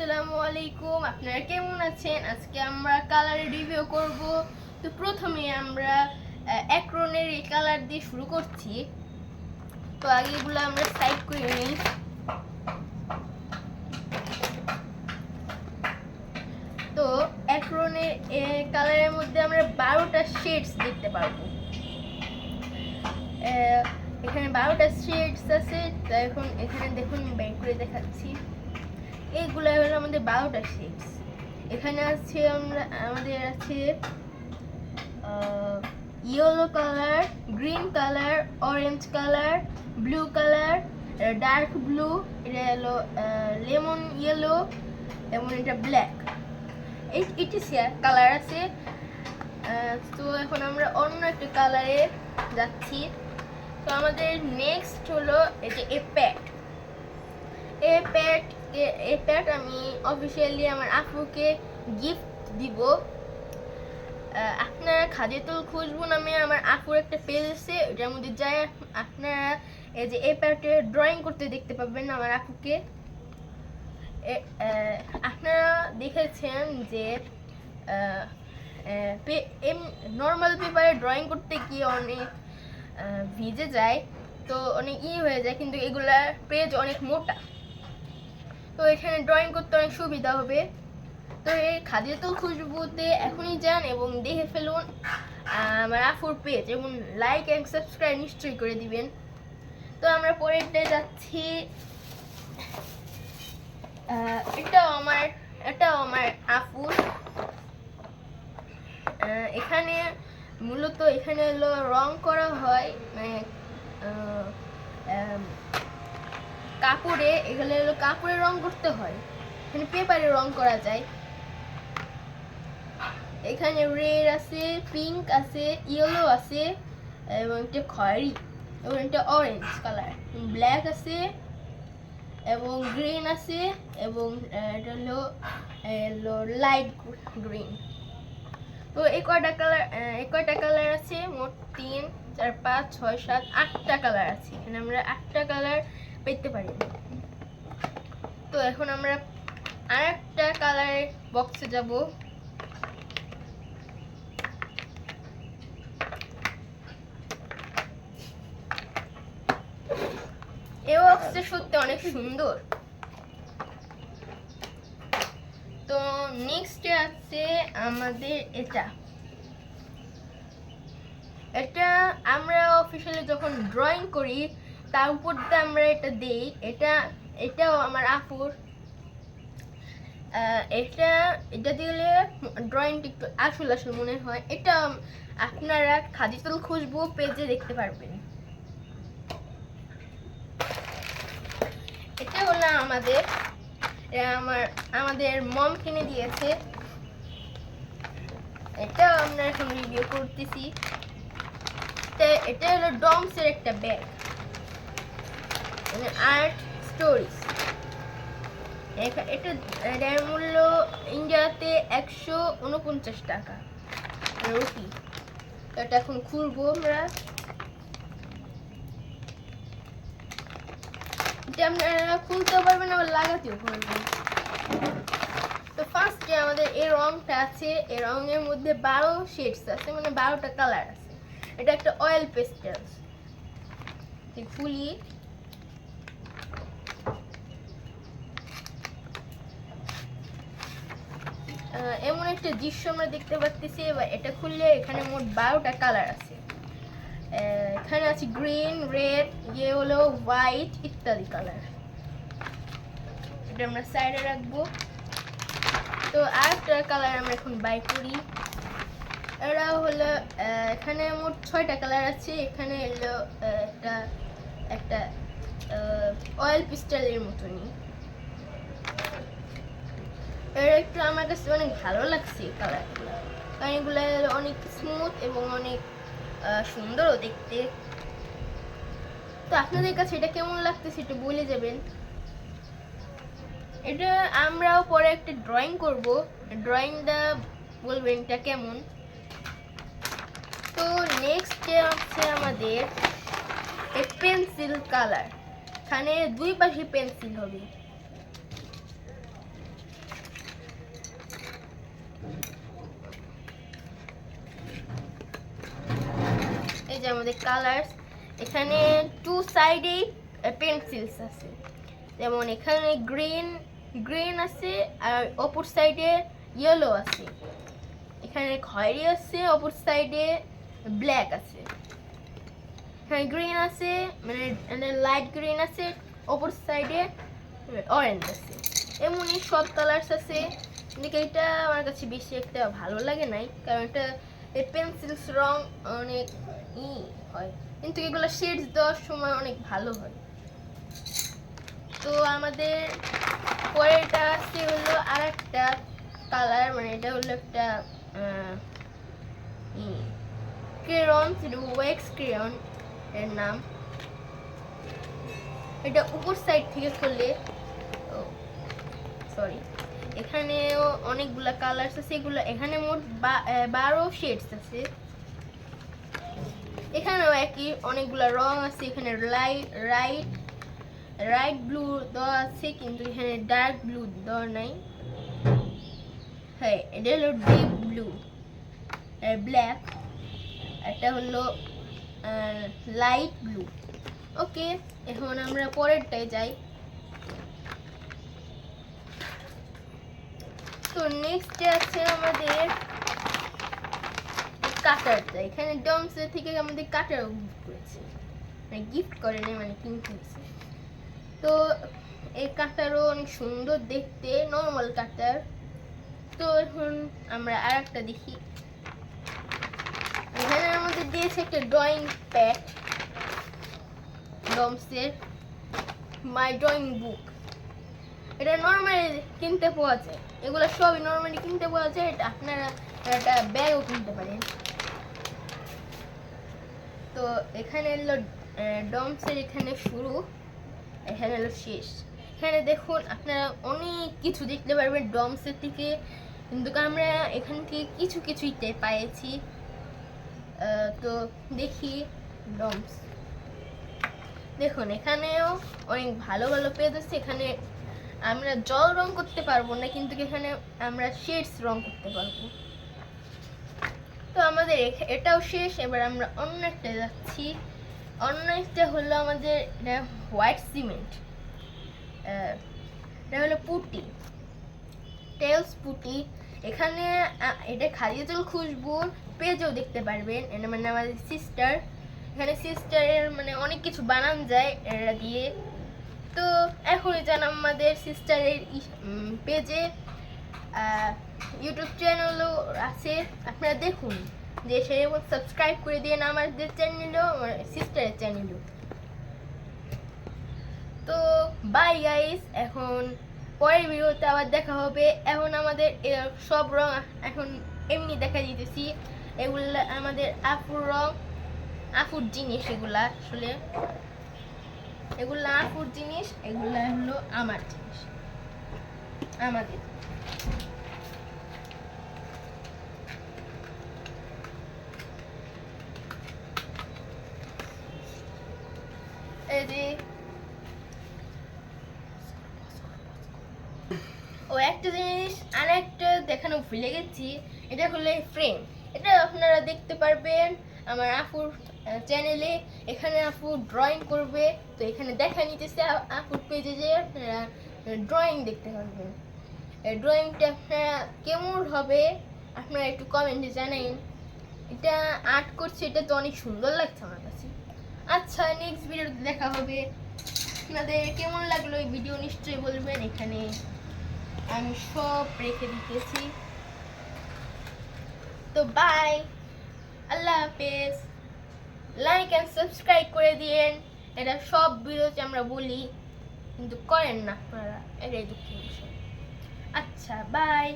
আসসালামু আলাইকুম। আপনারা কেমন আছেন? আজকে আমরা কালার রিভিউ করব। তো প্রথমে আমরা অ্যাক্রনের এই কালার দিয়ে শুরু করছি। তো আগে এগুলো আমরা সাইড করে নিই। তো অ্যাক্রনের কালারের মধ্যে আমরা 12টা শেডস দেখতে পারবো। এখানে 12টা শেডস আছে। তো এখন এখানে দেখুন বের করে দেখাচ্ছি। এইগুলো হলো আমাদের 12টা শেডস। এখানে আছে আমাদের আছে yellow colour, green colour, orange colour, blue colour, dark blue, এটা হলো লেমন ইয়েলো এবং এটা ব্ল্যাক। এইটি কালার আছে। তো এখন আমরা অন্য একটা কালারে যাচ্ছি। তো আমাদের নেক্সট হলো এই যে এই প্যাড আমি অফিসিয়ালি আমার আপুকে গিফট দিব। আপনারা খাদিতুল খুশবু নামে আমার আপুর একটা পেজ আছে, ওটার মধ্যে যায় আপনারা এই যে এই প্যাডে ড্রয়িং করতে দেখতে পাবেন আমার আপুকে। আপনারা দেখেছেন যে নর্মাল পেপারে ড্রয়িং করতে গিয়ে অনেক ভিজে যায়, তো অনেক হয়ে যায়, কিন্তু এগুলার পেজ অনেক মোটা, তো এখানে ড্রয়িং করতে অনেক সুবিধা হবে। তো এই খাদিতুল খুশবুতে এখনই যান এবং দেখে ফেলুন আমার আপুর পেজ এবং লাইক এন্ড সাবস্ক্রাইব নিশ্চয়ই করে দিবেন। তো আমরা পরেরটায় যাচ্ছি। এটাও আমার আপুর। এখানে মূলত এখানে হলো রং করা হয়, মানে কাপড়ে, এখানে হলো কাপড়ে রং করতে হয়, এখানে পেপারে রং করা যায়। এখানে রেড আছে, পিঙ্ক আছে, ইয়েলো আছে এবং এটা খয়েরি এবং এটা অরেঞ্জ কালার, ব্ল্যাক আছে এবং গ্রিন আছে এবং এটা হলো লাইট গ্রিন। তো এই কয়টা কালার আছে, মোট 3, 4, 5, 6, 7, 8টা কালার আছে। এখানে আমরা 8টা কালার পেতে পারি। তো এখন আমরা আরেকটা কালারের বক্সে যাব। এই বক্সটা সত্যি অনেক সুন্দর। তো নেক্সট আছে আমাদের এটা আমরা অফিসিয়ালি যখন ড্রয়িং করি তার উপর দিয়ে আমরা এটা দেই। এটাও আমার আপুর। এটা দিলে ড্রয়িংটা একটু আসল মনে হয়। এটা আপনারা খাদিতুল খুশবু পেজে দেখতে পারবেন। এটা হলো আমাদের মম কিনে দিয়েছে। এটাও আমরা এখন রিভিউ করতেছি। এটা হলো ডমসের একটা ব্যাগ, আর্ট স্টোরিজ। এটার মূল্য ইন্ডিয়াতে 149 টাকা রুপি। এটা এখন খুলবো আমরা। এটা আপনারা খুলতেও পারবেন, আবার লাগাতেও পারবেন। তো ফার্স্টে আমাদের এই রংটা আছে। এই রঙের মধ্যে 12 শেডস আছে, মানে 12টা কালার আছে। এটা একটা অয়েল পেস্টেল। ফুলি এমন একটা দৃশ্য আমরা দেখতে পাচ্ছি। এবার এটা খুললে এখানে মোট 12টা কালার আছে। এখানে আছে গ্রিন, রেড, ইয়েলো, হোয়াইট ইত্যাদি কালার। এটা আমরা সাইডে রাখবো। তো আরেকটা কালার আমরা এখন বাই করি। এটা হলো এখানে মোট 6টা কালার আছে। এখানে হলো একটা অয়েল পিস্টেলের মতনই। এটা একটু আমার কাছে অনেক ভালো লাগছে কালারগুলো, কারণ এগুলো অনেক স্মুথ এবং অনেক সুন্দরও দেখতে। তো আপনাদের কাছে এটা কেমন লাগতেছে একটু বলে যাবেন। এটা আমরাও পরে একটা ড্রয়িং করব, ড্রয়িংটা বলবেন এটা কেমন। তো নেক্সট হচ্ছে আমাদের পেন্সিল কালার। এখানে 2 পাশে পেন্সিল হবে। যে আমাদের কালার্স, এখানে টু সাইডেই পেন্সিলস আছে, যেমন এখানে গ্রিন আছে আর অপর সাইডে ইয়েলো আছে, এখানে খয়েরি আছে, অপর সাইডে ব্ল্যাক আছে, এখানে গ্রিন আছে মানে লাইট গ্রিন আছে, অপর সাইডে অরেঞ্জ আছে, এমনই সব কালার্স আছে। কিন্তু এটা আমার কাছে বেশি একটা ভালো লাগে নাই, কারণ এটা এই পেন্সিলস রং অনেক হয়, কিন্তু এগুলো শেডস দেওয়ার সময় অনেক ভালো হয়। তো আমাদের পরেরটা আছে হলো আর একটা কালার, মানে এটা হলো একটা ক্রেয়ন, ওয়েক্স ক্রেয়ন এর নাম। এটা উপর সাইড থেকে খুললে, সরি, এখানেও অনেকগুলা কালার্স আছে, এগুলো এখানে মোট 12 শেডস আছে। এখানেও একই অনেকগুলা রং আছে, এখানে রাইট ব্লু দেওয়া আছে, কিন্তু এখানে ডার্ক ব্লু দেওয়া নাই। হ্যাঁ, এটা হলো ডিপ ব্লু, ব্ল্যাক, এটা হলো লাইট ব্লু। ওকে, এখন আমরা পরেরটায় যাই। তো নেক্সট আছে আমাদের কাটারটা। এখানে ডমসের থেকে আমাদের কাটার গিফট করেছে, মানে গিফট করেনি, মানে কিনতে হয়েছে। তো এই কাটারও অনেক সুন্দর দেখতে, নর্মাল কাটার। তো এখন আমরা আর একটা দেখি। এখানে আমাদের দিয়েছে একটা ড্রয়িং প্যাড, ডমসের মাই ড্রয়িং বুক। এটা নর্মালি কিনতে পাওয়া যায়, এগুলো সবই নর্মালি কিনতে পাওয়া যায়। এটা আপনারা একটা ব্যাগও কিনতে পারেন। তো এখানে হলো ডমসের এখানে শুরু, এখানে হলো শেষ। এখানে দেখুন আপনারা অনেক কিছু দেখতে পারবেন ডমসের থেকে, কিন্তু আমরা এখান থেকে কিছুই পেয়েছি। তো দেখি ডমস, দেখুন এখানেও অনেক ভালো পেজ আছে। এখানে আমরা জল রং করতে পারবো না, কিন্তু এখানে আমরা শেডস রং করতে পারবো। তো আমাদের এটাও শেষ। এবার আমরা অন্য একটা যাচ্ছি। অন্য একটা হলো আমাদের হোয়াইট সিমেন্ট, এটা হলো পুটি, টেলস পুটি। এখানে এটা খাদিজাতুল খুশবুর পেজও দেখতে পারবেন, এটা মানে আমাদের সিস্টার। এখানে সিস্টারের মানে অনেক কিছু বানানো যায় এটা দিয়ে। তো এখনই যান আমাদের সিস্টারের পেজে, ইউটিউব চ্যানেলও আছে, আপনারা দেখুন, যে সেই সাবস্ক্রাইব করে দিয়ে আমাদের চ্যানেলও, আমার সিস্টারের চ্যানেলও। তো বাই গাইস, এখন পরের ভিডিওতে আবার দেখা হবে। এখন আমাদের সব রং এখন এমনি দেখা দিতেছি, এগুলো আমাদের আপুর রং, আপুর জিনিস, এগুলা আসলে এগুলো আপুর জিনিস, এগুলো হলো আমার জিনিস, আমাদের। এই যে ও একটা জিনিস আর একটা দেখানো ভুলে গেছি, এটা হলো ফ্রেম। এটা আপনারা দেখতে পারবেন আমার আপুর চ্যানেলে। এখানে আপু ড্রয়িং করবে, তো এখানে দেখা নিতেছে আপুর পেজে, যে আপনারা ড্রয়িং দেখতে পারবেন। ড্রয়িংটা আপনারা কেমন হবে আপনারা একটু কমেন্টে জানাইন। এটা আর্ট করছে, এটা তো অনেক সুন্দর লাগছে আমার কাছে। আচ্ছা, নেক্সট ভিডিওতে দেখা হবে। আপনাদের কেমন লাগলো এই ভিডিও নিশ্চয়ই বলবেন, এখানে আমি সব রেখে দিতেছি। তো বাই, আল্লাহ হাফেজ। লাইক অ্যান্ড সাবস্ক্রাইব করে দিয়েন। এটা সব ভিডিওতে আমরা বলি, কিন্তু করেন না আপনারা, এটাই দুঃখের বিষয়। আচ্ছা, বাই।